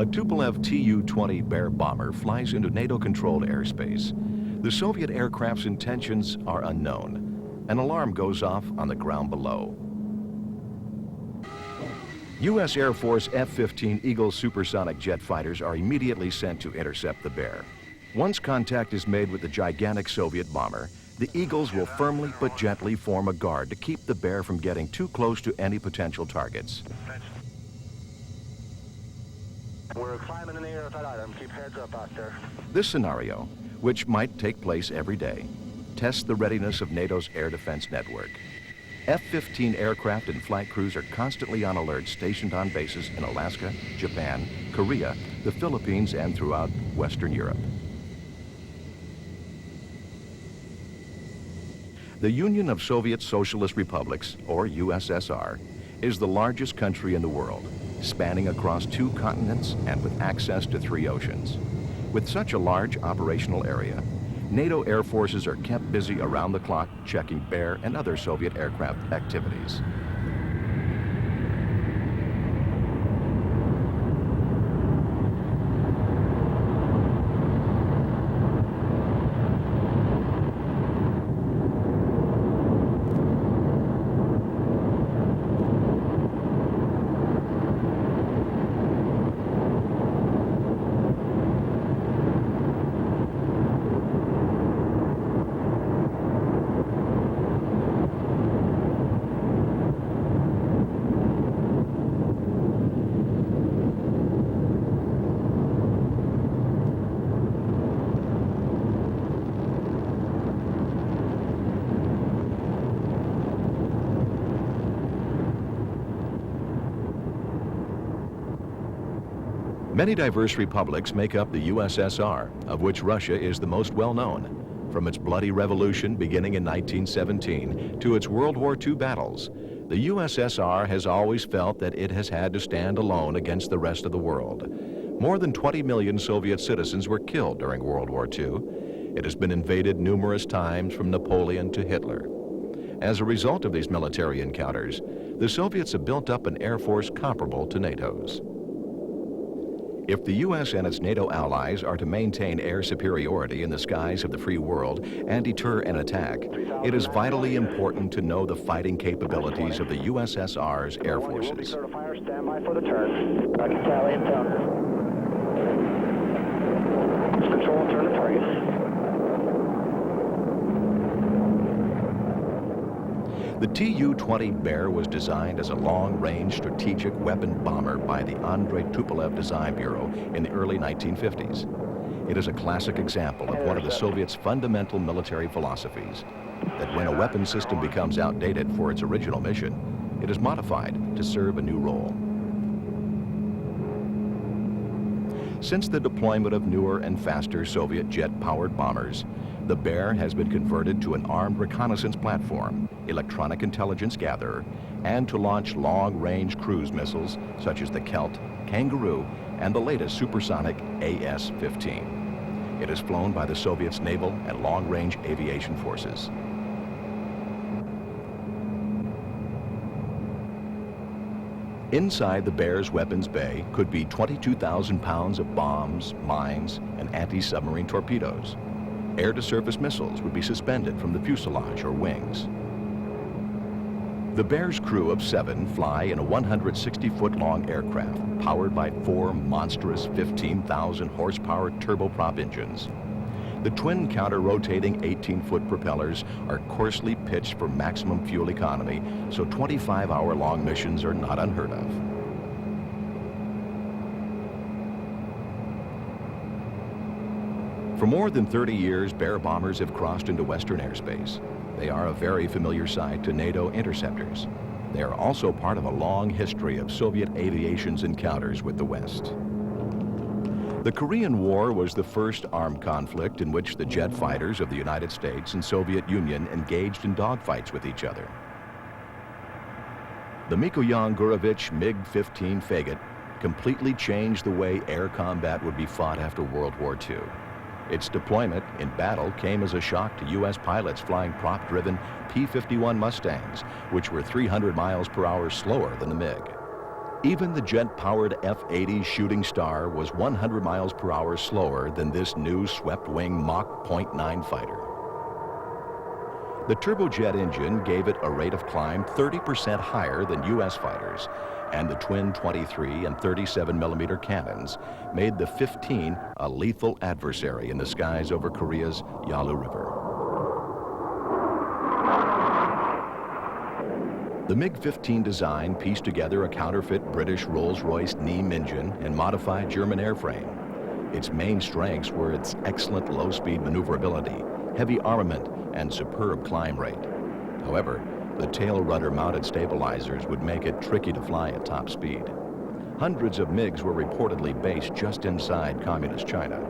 A Tupolev Tu-20 Bear bomber flies into NATO-controlled airspace. The Soviet aircraft's intentions are unknown. An alarm goes off on the ground below. U.S. Air Force F-15 Eagle supersonic jet fighters are immediately sent to intercept the Bear. Once contact is made with the gigantic Soviet bomber, the Eagles will firmly but gently form a guard to keep the Bear from getting too close to any potential targets. We're climbing in the air without item. Keep heads up out there. This scenario, which might take place every day, tests the readiness of NATO's air defense network. F-15 aircraft and flight crews are constantly on alert, stationed on bases in Alaska, Japan, Korea, the Philippines, and throughout Western Europe. The Union of Soviet Socialist Republics, or USSR, is the largest country in the world, spanning across 2 continents and with access to 3 oceans. With such a large operational area, NATO air forces are kept busy around the clock checking Bear and other Soviet aircraft activities. Many diverse republics make up the USSR, of which Russia is the most well-known. From its bloody revolution beginning in 1917 to its World War II battles, the USSR has always felt that it has had to stand alone against the rest of the world. More than 20 million Soviet citizens were killed during World War II. It has been invaded numerous times from Napoleon to Hitler. As a result of these military encounters, the Soviets have built up an air force comparable to NATO's. If the U.S. and its NATO allies are to maintain air superiority in the skies of the free world and deter an attack, it is vitally important to know the fighting capabilities of the USSR's air forces. Stand by for the turn. Roger, tally and pounder. Control, turn to target. The Tu-20 Bear was designed as a long-range strategic weapon bomber by the Andrei Tupolev Design Bureau in the early 1950s. It is a classic example of one of the Soviets' fundamental military philosophies, that when a weapon system becomes outdated for its original mission, it is modified to serve a new role. Since the deployment of newer and faster Soviet jet-powered bombers, the Bear has been converted to an armed reconnaissance platform, electronic intelligence gatherer, and to launch long-range cruise missiles such as the Kelt, Kangaroo, and the latest supersonic AS-15. It is flown by the Soviets' naval and long-range aviation forces. Inside the Bear's weapons bay could be 22,000 pounds of bombs, mines, and anti-submarine torpedoes. Air-to-surface missiles would be suspended from the fuselage or wings. The Bear's crew of 7 fly in a 160-foot-long aircraft powered by 4 monstrous 15,000 horsepower turboprop engines. The twin counter-rotating 18-foot propellers are coarsely pitched for maximum fuel economy, so 25-hour-long missions are not unheard of. For more than 30 years, Bear bombers have crossed into Western airspace. They are a very familiar sight to NATO interceptors. They are also part of a long history of Soviet aviation's encounters with the West. The Korean War was the first armed conflict in which the jet fighters of the United States and Soviet Union engaged in dogfights with each other. The Mikoyan Gurevich MiG-15 Faget completely changed the way air combat would be fought after World War II. Its deployment in battle came as a shock to U.S. pilots flying prop-driven P-51 Mustangs, which were 300 miles per hour slower than the MiG. Even the jet-powered F-80 Shooting Star was 100 miles per hour slower than this new swept-wing Mach .9 fighter. The turbojet engine gave it a rate of climb 30% higher than U.S. fighters, and the twin 23 and 37 millimeter cannons made the F-15 a lethal adversary in the skies over Korea's Yalu River. The MiG-15 design pieced together a counterfeit British Rolls-Royce Neame engine and modified German airframe. Its main strengths were its excellent low-speed maneuverability, heavy armament, and superb climb rate. However, the tail rudder-mounted stabilizers would make it tricky to fly at top speed. Hundreds of MiGs were reportedly based just inside Communist China.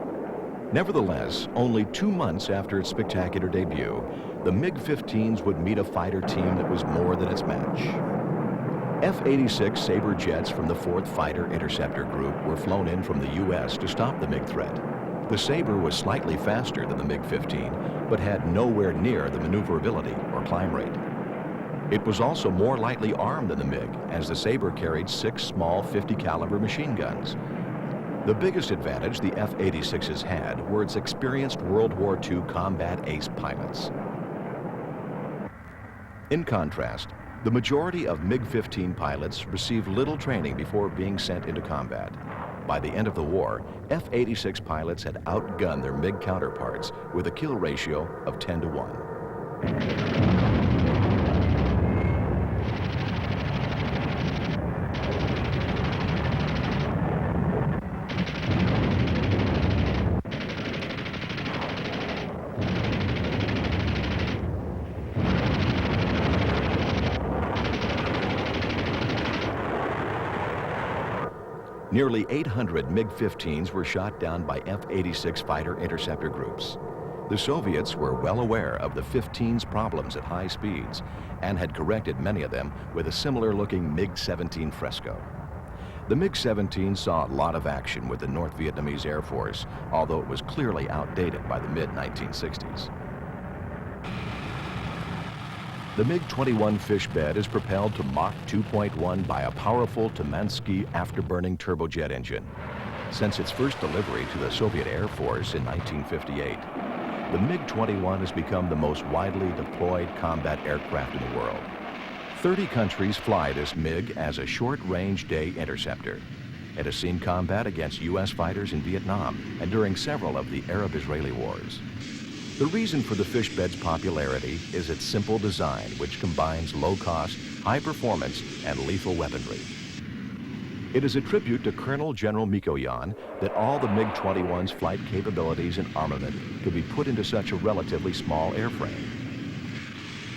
Nevertheless, only 2 months after its spectacular debut, the MiG-15s would meet a fighter team that was more than its match. F-86 Sabre jets from the 4th Fighter Interceptor Group were flown in from the U.S. to stop the MiG threat. The Sabre was slightly faster than the MiG-15, but had nowhere near the maneuverability or climb rate. It was also more lightly armed than the MiG, as the Sabre carried 6 small 50 caliber machine guns. The biggest advantage the F-86s had were its experienced World War II combat ace pilots. In contrast, the majority of MiG-15 pilots received little training before being sent into combat. By the end of the war, F-86 pilots had outgunned their MiG counterparts with a kill ratio of 10 to 1. Nearly 800 MiG-15s were shot down by F-86 fighter interceptor groups. The Soviets were well aware of the 15's problems at high speeds and had corrected many of them with a similar-looking MiG-17 Fresco. The MiG-17 saw a lot of action with the North Vietnamese Air Force, although it was clearly outdated by the mid-1960s. The MiG-21 fish bed is propelled to Mach 2.1 by a powerful Tumansky afterburning turbojet engine. Since its first delivery to the Soviet Air Force in 1958, the MiG-21 has become the most widely deployed combat aircraft in the world. 30 countries fly this MiG as a short-range day interceptor. It has seen combat against U.S. fighters in Vietnam and during several of the Arab-Israeli wars. The reason for the fish bed's popularity is its simple design, which combines low cost, high performance, and lethal weaponry. It is a tribute to Colonel General Mikoyan that all the MiG-21's flight capabilities and armament could be put into such a relatively small airframe.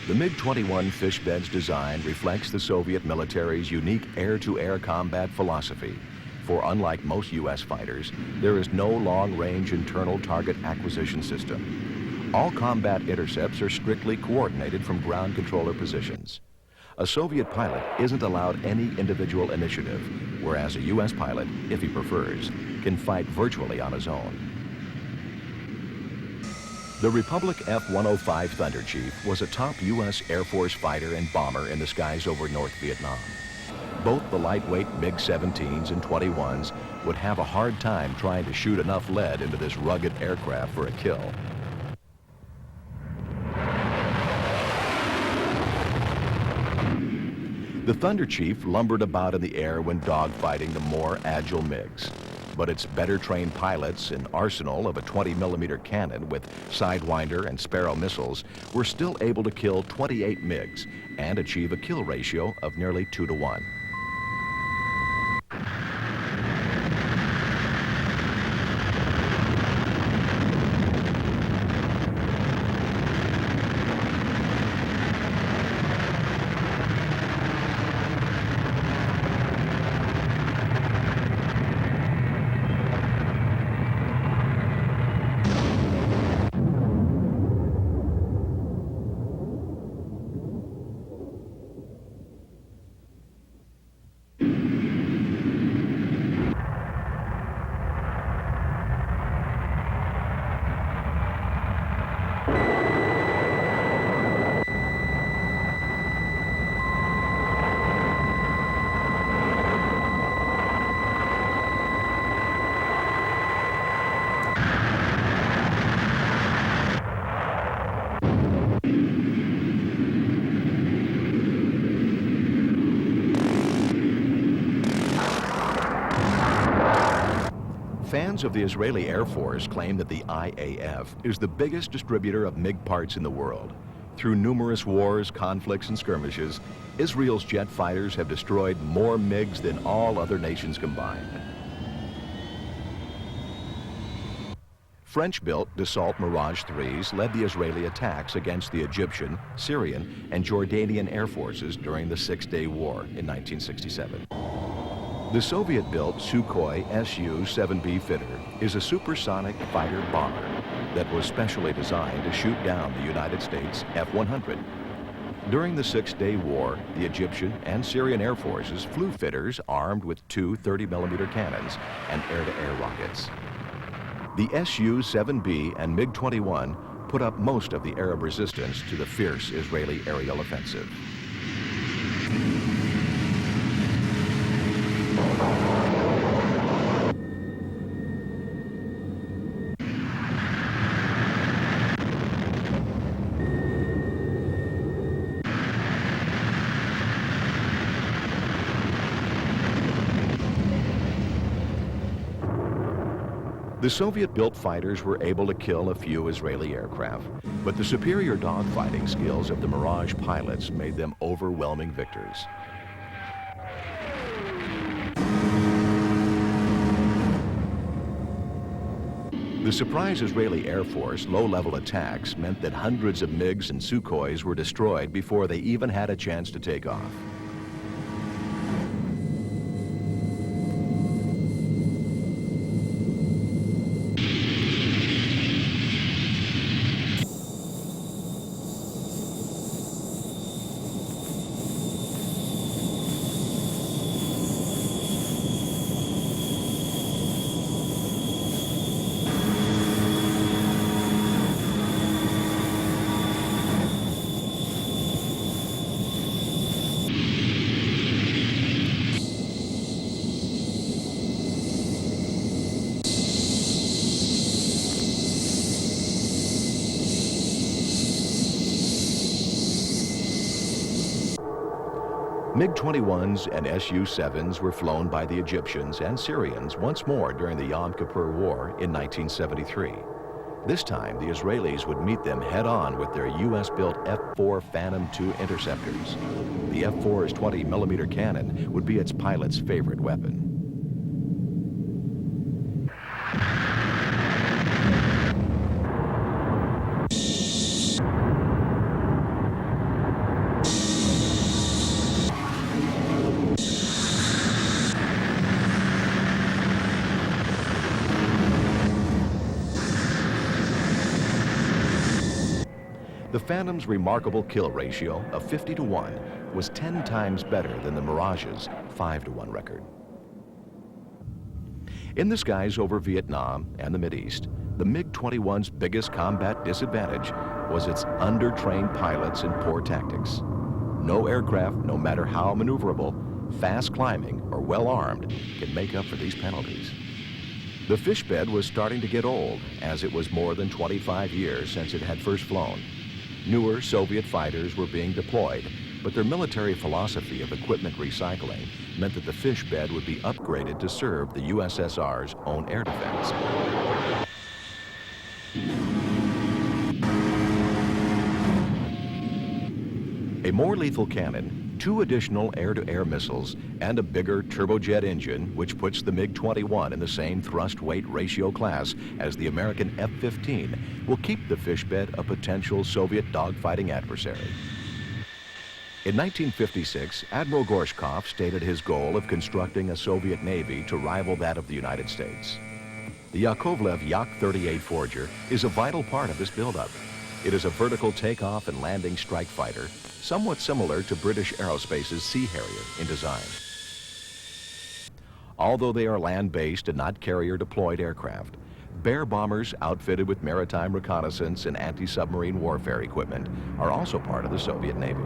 The MiG-21 fish bed's design reflects the Soviet military's unique air-to-air combat philosophy. For unlike most U.S. fighters, there is no long-range internal target acquisition system. All combat intercepts are strictly coordinated from ground controller positions. A Soviet pilot isn't allowed any individual initiative, whereas a U.S. pilot, if he prefers, can fight virtually on his own. The Republic F-105 Thunder Chief was a top U.S. Air Force fighter and bomber in the skies over North Vietnam. Both the lightweight MiG-17s and 21s would have a hard time trying to shoot enough lead into this rugged aircraft for a kill. The Thunder Chief lumbered about in the air when dogfighting the more agile MiGs, but its better-trained pilots and arsenal of a 20-millimeter cannon with Sidewinder and Sparrow missiles were still able to kill 28 MiGs and achieve a kill ratio of nearly 2 to 1. Fans of the Israeli Air Force claim that the IAF is the biggest distributor of MiG parts in the world. Through numerous wars, conflicts, and skirmishes, Israel's jet fighters have destroyed more MiGs than all other nations combined. French-built Dassault Mirage 3s led the Israeli attacks against the Egyptian, Syrian, and Jordanian air forces during the Six-Day War in 1967. The Soviet-built Sukhoi Su-7B fighter is a supersonic fighter bomber that was specially designed to shoot down the United States F-100. During the Six-Day War, the Egyptian and Syrian air forces flew fitters armed with two 30mm cannons and air-to-air rockets. The Su-7B and MiG-21 put up most of the Arab resistance to the fierce Israeli aerial offensive. The Soviet-built fighters were able to kill a few Israeli aircraft, but the superior dogfighting skills of the Mirage pilots made them overwhelming victors. The surprise Israeli Air Force low-level attacks meant that hundreds of MiGs and Sukhois were destroyed before they even had a chance to take off. MiG-21s and Su-7s were flown by the Egyptians and Syrians once more during the Yom Kippur War in 1973. This time, the Israelis would meet them head-on with their U.S.-built F-4 Phantom II interceptors. The F-4's 20mm cannon would be its pilot's favorite weapon. The Phantom's remarkable kill ratio of 50-to-1 was 10 times better than the Mirage's 5-to-1 record. In the skies over Vietnam and the Mideast, the MiG-21's biggest combat disadvantage was its under-trained pilots and poor tactics. No aircraft, no matter how maneuverable, fast climbing, or well-armed, can make up for these penalties. The fish bed was starting to get old, as it was more than 25 years since it had first flown. Newer Soviet fighters were being deployed, but their military philosophy of equipment recycling meant that the fish bed would be upgraded to serve the USSR's own air defense. A more lethal cannon, two additional air-to-air missiles, and a bigger turbojet engine, which puts the MiG-21 in the same thrust-weight ratio class as the American F-15, will keep the fish bed a potential Soviet dogfighting adversary. In 1956, Admiral Gorshkov stated his goal of constructing a Soviet Navy to rival that of the United States. The Yakovlev Yak-38 Forger is a vital part of this buildup. It is a vertical takeoff and landing strike fighter, somewhat similar to British Aerospace's Sea Harrier in design. Although they are land-based and not carrier-deployed aircraft, Bear bombers outfitted with maritime reconnaissance and anti-submarine warfare equipment are also part of the Soviet Navy.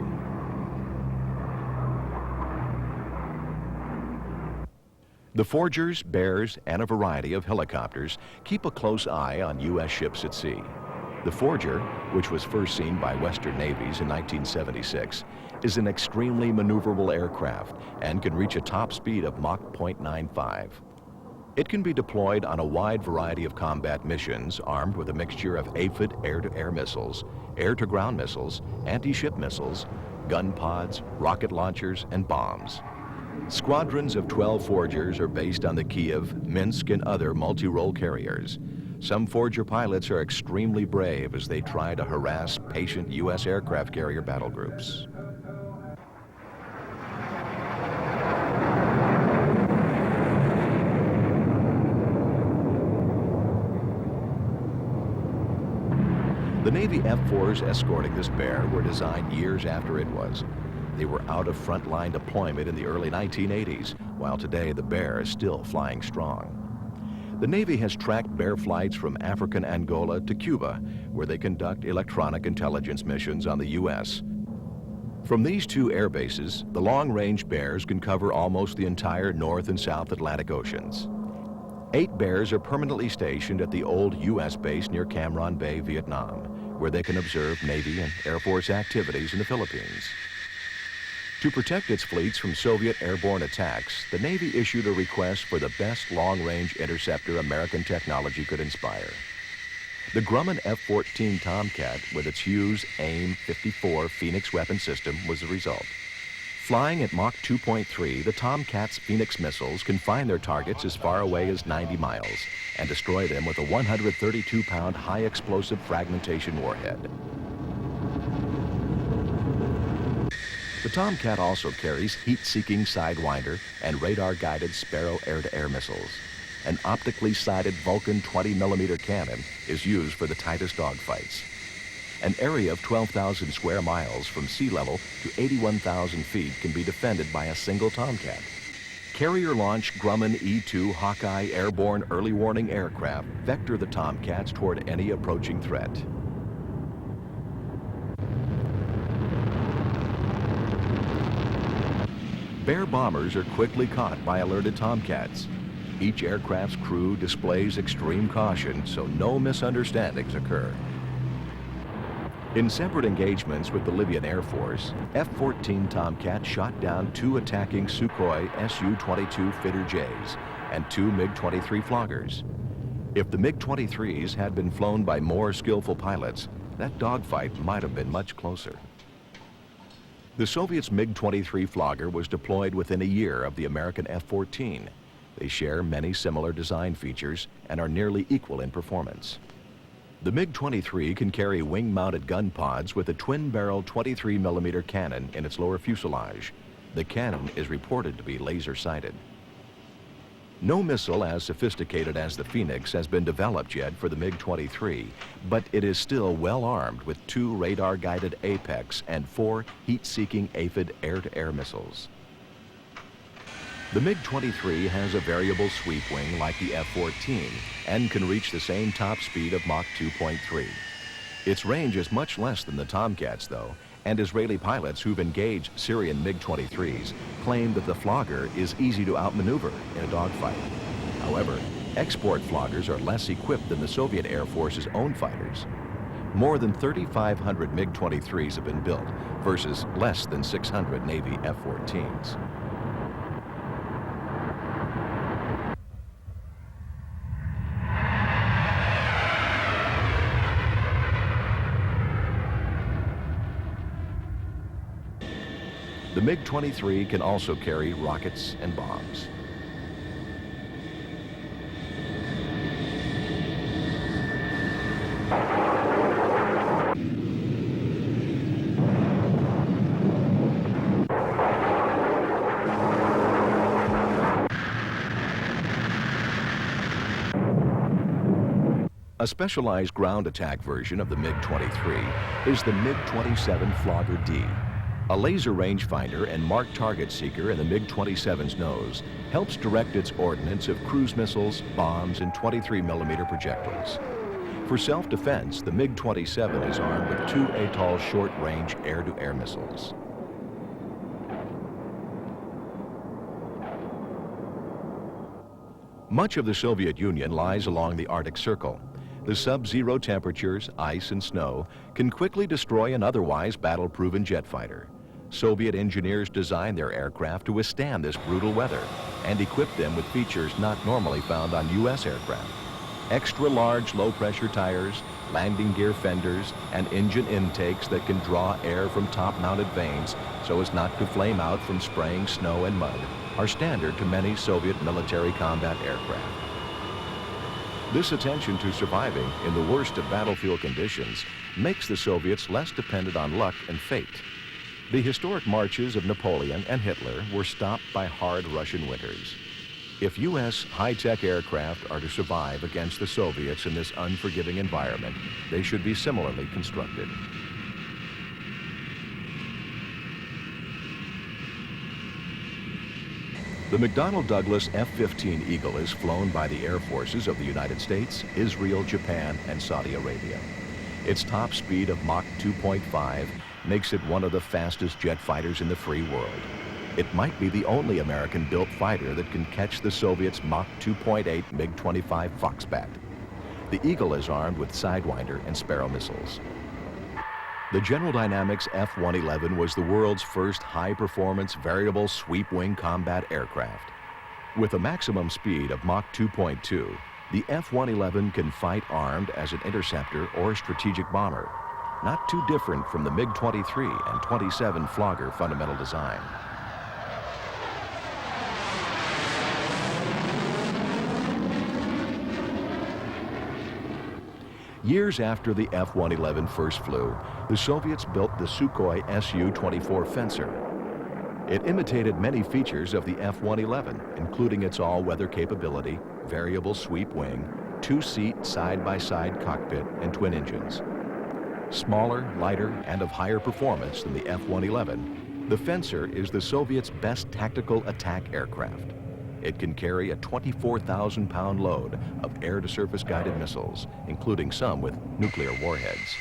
The Forgers, Bears, and a variety of helicopters keep a close eye on U.S. ships at sea. The Forger, which was first seen by Western navies in 1976, is an extremely maneuverable aircraft and can reach a top speed of Mach 0.95. It can be deployed on a wide variety of combat missions armed with a mixture of aphid air-to-air missiles, air-to-ground missiles, anti-ship missiles, gun pods, rocket launchers, and bombs. Squadrons of 12 Forgers are based on the Kiev, Minsk, and other multi-role carriers. Some Forger pilots are extremely brave as they try to harass patient U.S. aircraft carrier battle groups. The Navy F-4s escorting this Bear were designed years after it was. They were out of frontline deployment in the early 1980s, while today the Bear is still flying strong. The Navy has tracked Bear flights from African Angola to Cuba, where they conduct electronic intelligence missions on the U.S. From these two air bases, the long-range Bears can cover almost the entire North and South Atlantic Oceans. 8 Bears are permanently stationed at the old U.S. base near Cam Ranh Bay, Vietnam, where they can observe Navy and Air Force activities in the Philippines. To protect its fleets from Soviet airborne attacks, the Navy issued a request for the best long-range interceptor American technology could inspire. The Grumman F-14 Tomcat with its Hughes AIM-54 Phoenix weapon system was the result. Flying at Mach 2.3, the Tomcat's Phoenix missiles can find their targets as far away as 90 miles and destroy them with a 132-pound high-explosive fragmentation warhead. The Tomcat also carries heat-seeking Sidewinder and radar-guided Sparrow air-to-air missiles. An optically sighted Vulcan 20mm cannon is used for the tightest dogfights. An area of 12,000 square miles from sea level to 81,000 feet can be defended by a single Tomcat. Carrier-launched Grumman E-2 Hawkeye airborne early warning aircraft vector the Tomcats toward any approaching threat. Bear bombers are quickly caught by alerted Tomcats. Each aircraft's crew displays extreme caution so no misunderstandings occur. In separate engagements with the Libyan Air Force, F-14 Tomcat shot down 2 attacking Sukhoi Su-22 Fighter Js and 2 MiG-23 floggers. If the MiG-23s had been flown by more skillful pilots, that dogfight might have been much closer. The Soviets' MiG-23 flogger was deployed within a year of the American F-14. They share many similar design features and are nearly equal in performance. The MiG-23 can carry wing-mounted gun pods with a twin-barrel 23mm cannon in its lower fuselage. The cannon is reported to be laser-sighted. No missile as sophisticated as the Phoenix has been developed yet for the MiG-23, but it is still well armed with 2 radar-guided Apex and 4 heat-seeking aphid air-to-air missiles. The MiG-23 has a variable sweep wing like the F-14 and can reach the same top speed of Mach 2.3. Its range is much less than the Tomcats, though, and Israeli pilots who've engaged Syrian MiG-23s claim that the flogger is easy to outmaneuver in a dogfight. However, export floggers are less equipped than the Soviet Air Force's own fighters. More than 3,500 MiG-23s have been built versus less than 600 Navy F-14s. The MiG-23 can also carry rockets and bombs. A specialized ground attack version of the MiG-23 is the MiG-27 Flogger D. A laser rangefinder and marked target seeker in the MiG-27's nose helps direct its ordnance of cruise missiles, bombs, and 23mm projectiles. For self-defense, the MiG-27 is armed with 2 Atoll short-range air-to-air missiles. Much of the Soviet Union lies along the Arctic Circle. The sub-zero temperatures, ice, and snow can quickly destroy an otherwise battle-proven jet fighter. Soviet engineers designed their aircraft to withstand this brutal weather and equipped them with features not normally found on U.S. aircraft. Extra large low-pressure tires, landing gear fenders, and engine intakes that can draw air from top-mounted vanes so as not to flame out from spraying snow and mud are standard to many Soviet military combat aircraft. This attention to surviving in the worst of battlefield conditions makes the Soviets less dependent on luck and fate. The historic marches of Napoleon and Hitler were stopped by hard Russian winters. If U.S. high-tech aircraft are to survive against the Soviets in this unforgiving environment, they should be similarly constructed. The McDonnell Douglas F-15 Eagle is flown by the air forces of the United States, Israel, Japan, and Saudi Arabia. Its top speed of Mach 2.5 makes it one of the fastest jet fighters in the free world. It might be the only American-built fighter that can catch the Soviets' Mach 2.8 MiG-25 Foxbat. The Eagle is armed with Sidewinder and Sparrow missiles. The General Dynamics F-111 was the world's first high-performance variable sweep-wing combat aircraft. With a maximum speed of Mach 2.2, the F-111 can fight armed as an interceptor or strategic bomber, not too different from the MiG-23 and 27 Flogger fundamental design. Years after the F-111 first flew, the Soviets built the Sukhoi Su-24 Fencer. It imitated many features of the F-111, including its all-weather capability, variable sweep wing, two-seat side-by-side cockpit, and twin engines. Smaller, lighter, and of higher performance than the F-111, the Fencer is the Soviets' best tactical attack aircraft. It can carry a 24,000-pound load of air-to-surface guided missiles, including some with nuclear warheads.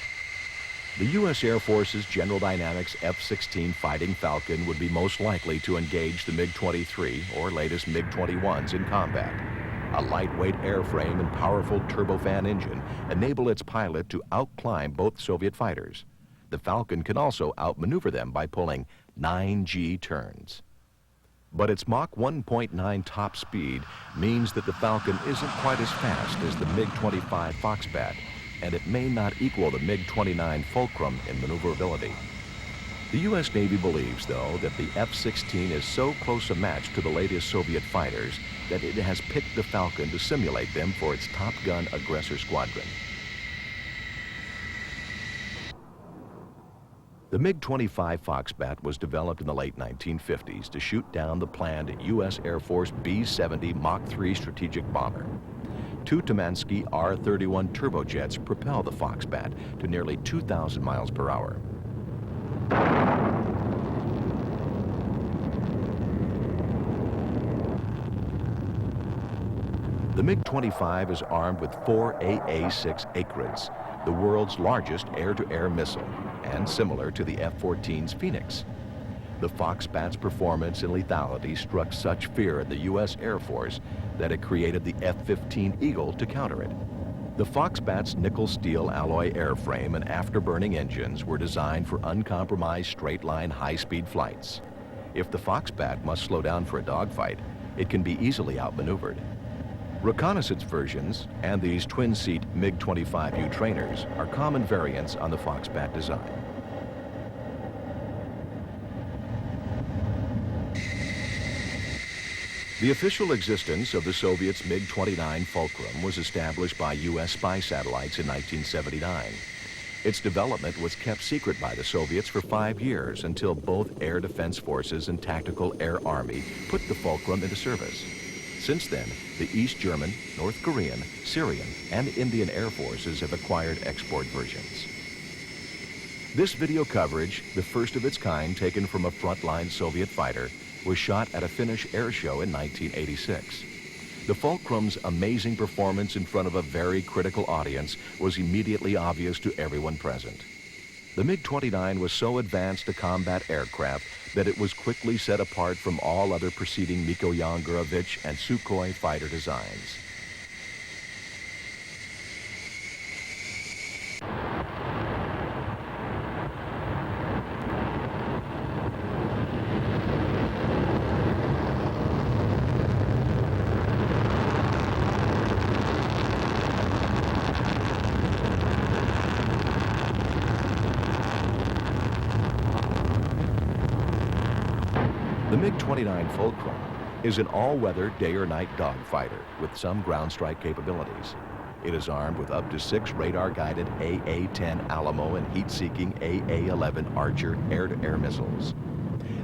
The U.S. Air Force's General Dynamics F-16 Fighting Falcon would be most likely to engage the MiG-23 or latest MiG-21s in combat. A lightweight airframe and powerful turbofan engine enable its pilot to outclimb both Soviet fighters. The Falcon can also outmaneuver them by pulling 9G turns. But its Mach 1.9 top speed means that the Falcon isn't quite as fast as the MiG-25 Foxbat, and it may not equal the MiG-29 Fulcrum in maneuverability. The U.S. Navy believes, though, that the F-16 is so close a match to the latest Soviet fighters that it has picked the Falcon to simulate them for its Top Gun aggressor squadron. The MiG-25 Foxbat was developed in the late 1950s to shoot down the planned U.S. Air Force B-70 Mach 3 strategic bomber. Two Tumansky R-31 turbojets propel the Foxbat to nearly 2,000 miles per hour. The MiG-25 is armed with 4 AA-6 Acrids, the world's largest air-to-air missile, and similar to the F-14's Phoenix. The Foxbat's performance and lethality struck such fear in the U.S. Air Force that it created the F-15 Eagle to counter it. The Foxbat's nickel-steel alloy airframe and afterburning engines were designed for uncompromised straight-line high-speed flights. If the Foxbat must slow down for a dogfight, it can be easily outmaneuvered. Reconnaissance versions and these twin-seat MiG-25U trainers are common variants on the Foxbat design. The official existence of the Soviets' MiG-29 Fulcrum was established by U.S. spy satellites in 1979. Its development was kept secret by the Soviets for 5 years until both Air Defense Forces and Tactical Air Army put the Fulcrum into service. Since then, the East German, North Korean, Syrian, and Indian Air Forces have acquired export versions. This video coverage, the first of its kind taken from a frontline Soviet fighter, was shot at a Finnish air show in 1986. The Fulcrum's amazing performance in front of a very critical audience was immediately obvious to everyone present. The MiG-29 was so advanced a combat aircraft that it was quickly set apart from all other preceding Mikoyan Gurevich and Sukhoi fighter designs. The MiG-29 Fulcrum is an all-weather day or night dogfighter with some ground strike capabilities. It is armed with up to 6 radar-guided AA-10 Alamo and heat-seeking AA-11 Archer air-to-air missiles.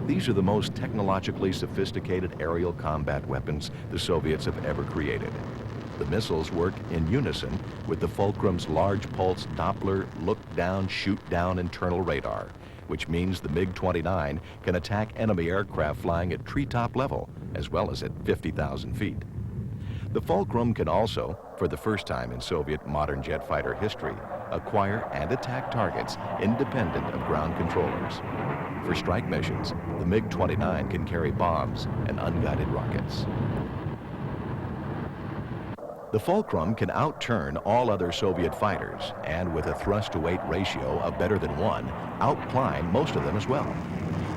These are the most technologically sophisticated aerial combat weapons the Soviets have ever created. The missiles work in unison with the Fulcrum's large pulse Doppler look-down, shoot-down internal radar, which means the MiG-29 can attack enemy aircraft flying at treetop level, as well as at 50,000 feet. The Fulcrum can also, for the first time in Soviet modern jet fighter history, acquire and attack targets independent of ground controllers. For strike missions, the MiG-29 can carry bombs and unguided rockets. The Fulcrum can outturn all other Soviet fighters and, with a thrust-to-weight ratio of better than 1, outclimb most of them as well.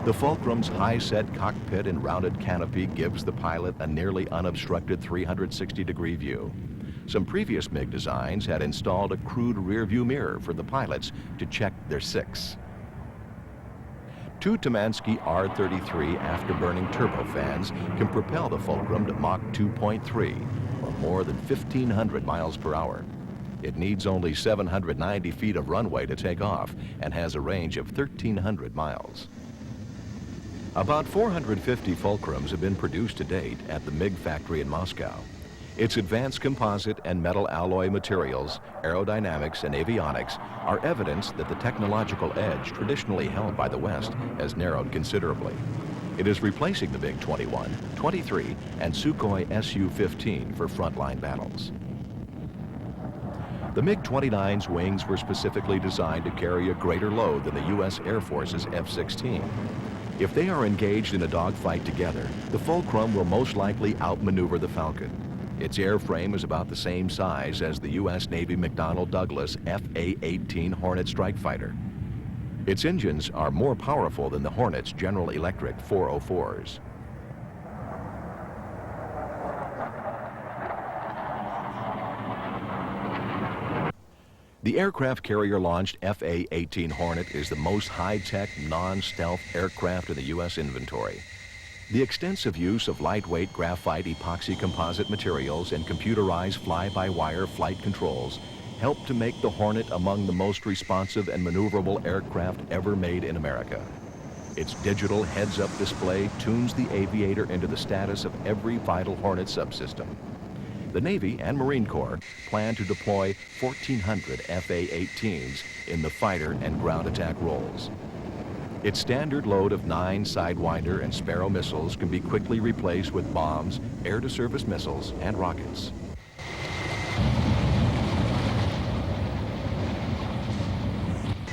The Fulcrum's high-set cockpit and rounded canopy gives the pilot a nearly unobstructed 360-degree view. Some previous MiG designs had installed a crude rear-view mirror for the pilots to check their 6. 2 Tumansky R-33 afterburning turbofans can propel the Fulcrum to Mach 2.3, or more than 1,500 miles per hour. It needs only 790 feet of runway to take off and has a range of 1,300 miles. About 450 Fulcrums have been produced to date at the MiG factory in Moscow. Its advanced composite and metal alloy materials, aerodynamics, and avionics are evidence that the technological edge traditionally held by the West has narrowed considerably. It is replacing the MiG-21, 23, and Sukhoi Su-15 for frontline battles. The MiG-29's wings were specifically designed to carry a greater load than the U.S. Air Force's F-16. If they are engaged in a dogfight together, the Fulcrum will most likely outmaneuver the Falcon. Its airframe is about the same size as the U.S. Navy McDonnell Douglas FA-18 Hornet strike fighter. Its engines are more powerful than the Hornet's General Electric 404s. The aircraft carrier-launched FA-18 Hornet is the most high-tech, non-stealth aircraft in the U.S. inventory. The extensive use of lightweight graphite epoxy composite materials and computerized fly-by-wire flight controls helped to make the Hornet among the most responsive and maneuverable aircraft ever made in America. Its digital heads-up display tunes the aviator into the status of every vital Hornet subsystem. The Navy and Marine Corps plan to deploy 1,400 FA-18s in the fighter and ground attack roles. Its standard load of 9 Sidewinder and Sparrow missiles can be quickly replaced with bombs, air-to-surface missiles, and rockets.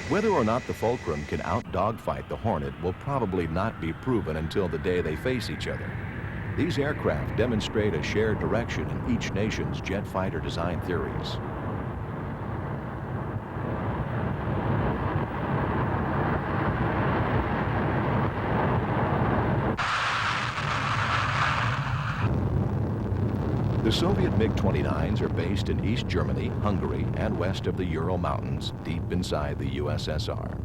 Whether or not the Fulcrum can out-dogfight the Hornet will probably not be proven until the day they face each other. These aircraft demonstrate a shared direction in each nation's jet fighter design theories. The Soviet MiG-29s are based in East Germany, Hungary, and west of the Ural Mountains, deep inside the USSR.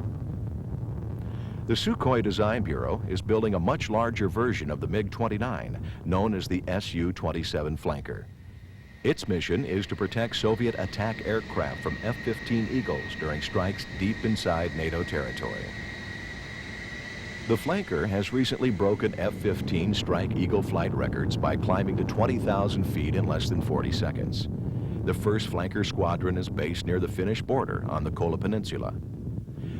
The Sukhoi Design Bureau is building a much larger version of the MiG-29, known as the Su-27 Flanker. Its mission is to protect Soviet attack aircraft from F-15 Eagles during strikes deep inside NATO territory. The Flanker has recently broken F-15 Strike Eagle flight records by climbing to 20,000 feet in less than 40 seconds. The 1st Flanker Squadron is based near the Finnish border on the Kola Peninsula.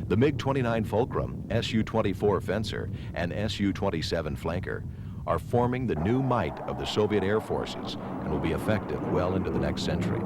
The MiG-29 Fulcrum, Su-24 Fencer, and Su-27 Flanker are forming the new might of the Soviet Air Forces and will be effective well into the next century.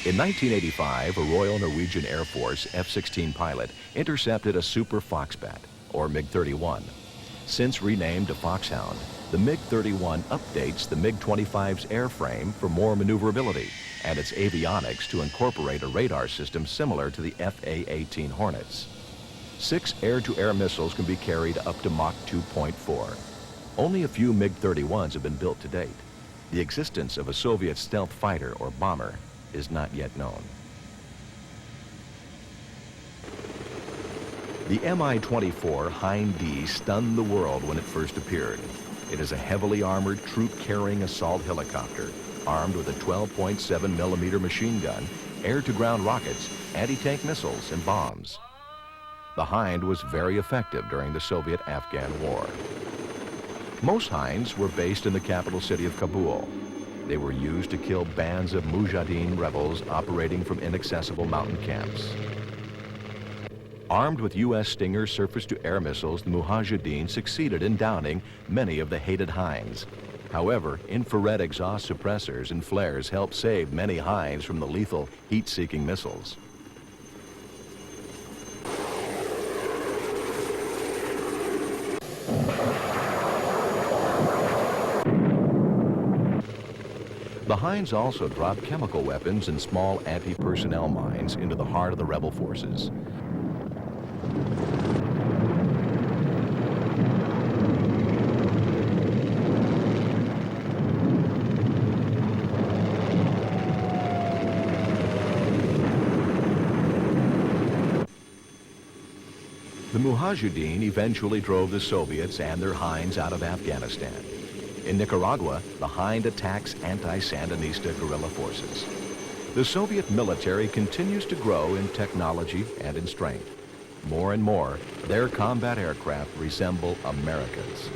In 1985, a Royal Norwegian Air Force F-16 pilot intercepted a Super Foxbat, or MiG-31. Since renamed to Foxhound, the MiG-31 updates the MiG-25's airframe for more maneuverability and its avionics to incorporate a radar system similar to the F/A-18 Hornets. 6 air-to-air missiles can be carried up to Mach 2.4. Only a few MiG-31s have been built to date. The existence of a Soviet stealth fighter or bomber is not yet known. The Mi-24 Hind D stunned the world when it first appeared. It is a heavily armored, troop-carrying assault helicopter armed with a 12.7 millimeter machine gun, air-to-ground rockets, anti-tank missiles, and bombs. The Hind was very effective during the Soviet-Afghan War. Most Hinds were based in the capital city of Kabul. They were used to kill bands of Mujahideen rebels operating from inaccessible mountain camps. Armed with U.S. Stinger surface-to-air missiles, the Mujahideen succeeded in downing many of the hated Hinds. However, infrared exhaust suppressors and flares helped save many Hinds from the lethal heat-seeking missiles. The Hinds also dropped chemical weapons and small anti-personnel mines into the heart of the rebel forces. The Mujahideen eventually drove the Soviets and their Hinds out of Afghanistan. In Nicaragua, the Hind attacks anti-Sandinista guerrilla forces. The Soviet military continues to grow in technology and in strength. More and more, their combat aircraft resemble America's.